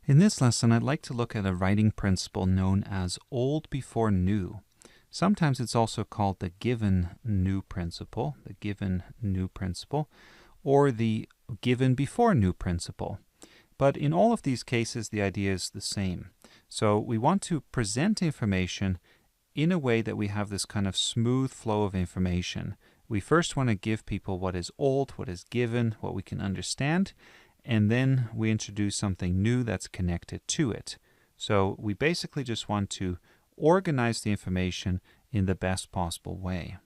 In this lesson, I'd like to look at a writing principle known as old before new. Sometimes it's also called the given new principle, or the given before new principle. But in all of these cases, the idea is the same. So we want to present information in a way that we have this kind of smooth flow of information. We first want to give people what is old, what is given, what we can understand, and then we introduce something new that's connected to it. So we basically just want to organize the information in the best possible way.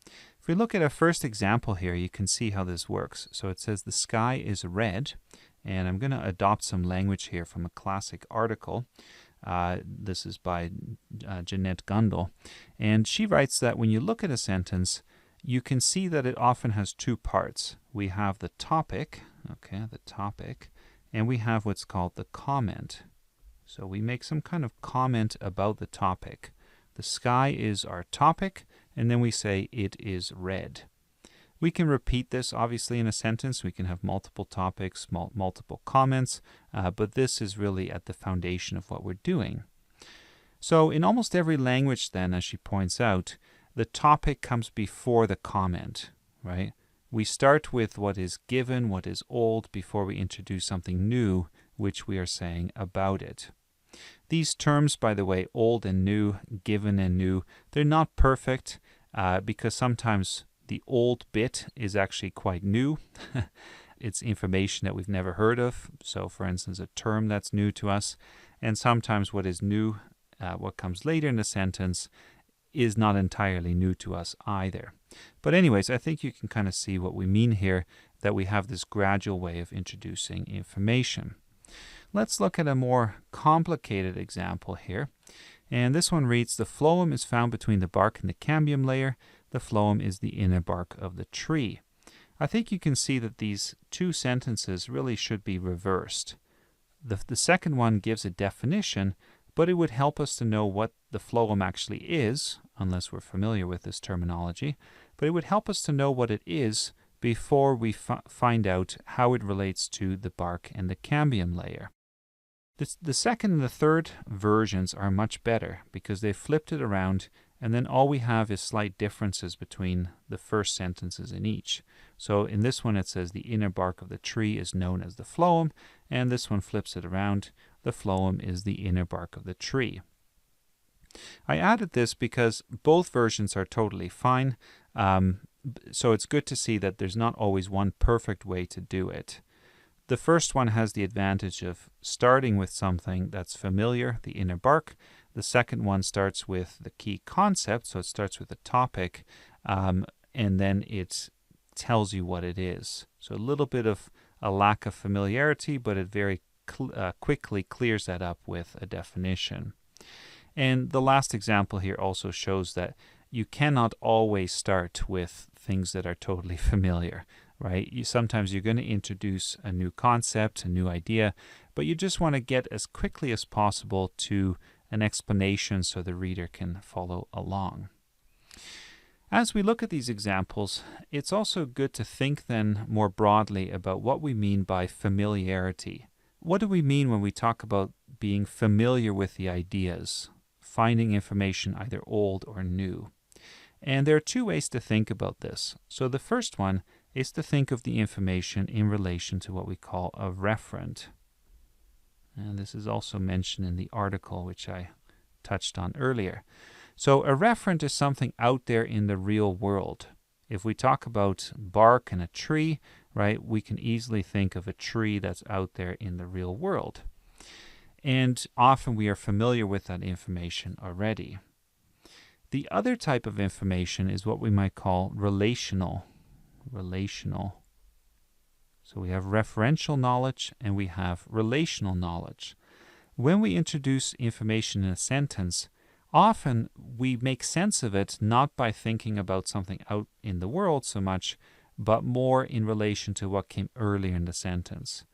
If we look at our first example here, you can see how this works. So it says the sky is red, and I'm going to adopt some language here from a classic article. This is by Jeanette Gundel, and she writes that when you look at a sentence, you can see that it often has two parts. We have the topic, and we have what's called the comment. So we make some kind of comment about the topic. The sky is our topic, and then we say it is red. We can repeat this, obviously, in a sentence. We can have multiple topics, multiple comments, but this is really at the foundation of what we're doing. So in almost every language then, as she points out, the topic comes before the comment, right? We start with what is given, what is old, before we introduce something new, which we are saying about it. These terms, by the way, old and new, given and new, they're not perfect because sometimes the old bit is actually quite new. It's information that we've never heard of. So, for instance, a term that's new to us. And sometimes what is new, what comes later in the sentence, is not entirely new to us either. But anyways, I think you can kind of see what we mean here, that we have this gradual way of introducing information. Let's look at a more complicated example here. And this one reads, the phloem is found between the bark and the cambium layer. The phloem is the inner bark of the tree. I think you can see that these two sentences really should be reversed. The second one gives a definition, but it would help us to know what the phloem actually is, unless we're familiar with this terminology. But it would help us to know what it is before we find out how it relates to the bark and the cambium layer. The second and the third versions are much better because they flipped it around, and then all we have is slight differences between the first sentences in each. So in this one it says the inner bark of the tree is known as the phloem, and this one flips it around. The phloem is the inner bark of the tree. I added this because both versions are totally fine, so it's good to see that there's not always one perfect way to do it. The first one has the advantage of starting with something that's familiar, the inner bark. The second one starts with the key concept, so it starts with the topic, and then it tells you what it is. So a little bit of a lack of familiarity, but it very quickly clears that up with a definition. And the last example here also shows that you cannot always start with things that are totally familiar, right? Sometimes you're going to introduce a new concept, a new idea, but you just want to get as quickly as possible to an explanation so the reader can follow along. As we look at these examples, it's also good to think then more broadly about what we mean by familiarity. What do we mean when we talk about being familiar with the ideas, finding information either old or new? And there are two ways to think about this. So the first one is to think of the information in relation to what we call a referent. And this is also mentioned in the article which I touched on earlier. So a referent is something out there in the real world. If we talk about bark and a tree, right, we can easily think of a tree that's out there in the real world. And often we are familiar with that information already. The other type of information is what we might call relational. So we have referential knowledge and we have relational knowledge. When we introduce information in a sentence, often we make sense of it not by thinking about something out in the world so much, but more in relation to what came earlier in the sentence.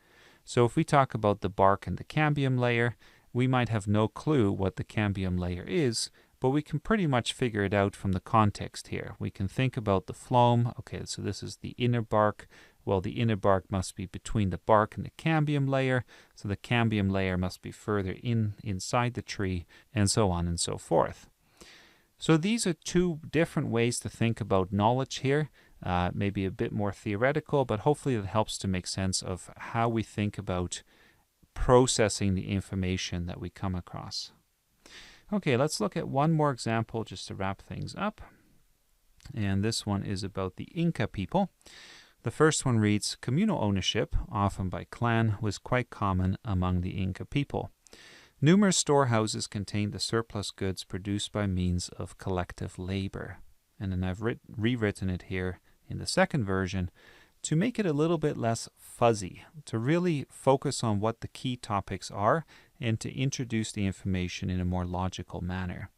So if we talk about the bark and the cambium layer, we might have no clue what the cambium layer is, but we can pretty much figure it out from the context here. We can think about the phloem. Okay, so this is the inner bark. Well, the inner bark must be between the bark and the cambium layer, so the cambium layer must be further inside the tree, and so on and so forth. So these are two different ways to think about knowledge here, maybe a bit more theoretical, but hopefully it helps to make sense of how we think about processing the information that we come across. Okay, let's look at one more example just to wrap things up. And this one is about the Inca people. The first one reads, communal ownership, often by clan, was quite common among the Inca people. Numerous storehouses contained the surplus goods produced by means of collective labor. And then I've rewritten it here in the second version to make it a little bit less fuzzy, to really focus on what the key topics are and to introduce the information in a more logical manner.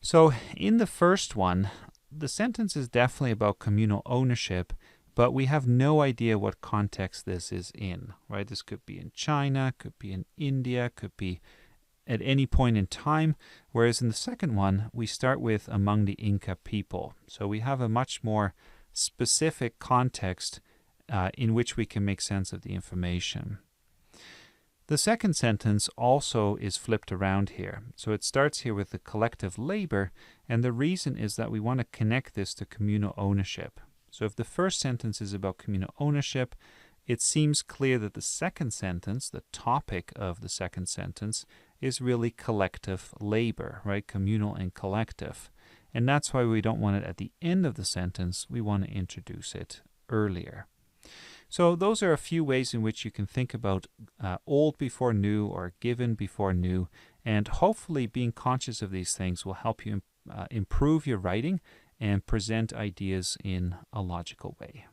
So in the first one, the sentence is definitely about communal ownership, but we have no idea what context this is in, right? This could be in China, could be in India, could be at any point in time, whereas in the second one, we start with among the Inca people. So we have a much more specific context in which we can make sense of the information. The second sentence also is flipped around here. So it starts here with the collective labor, and the reason is that we want to connect this to communal ownership. So if the first sentence is about communal ownership, it seems clear that the second sentence, the topic of the second sentence, is really collective labor, right? Communal and collective. And that's why we don't want it at the end of the sentence. We want to introduce it earlier. So those are a few ways in which you can think about old before new or given before new, and hopefully being conscious of these things will help you improve your writing and present ideas in a logical way.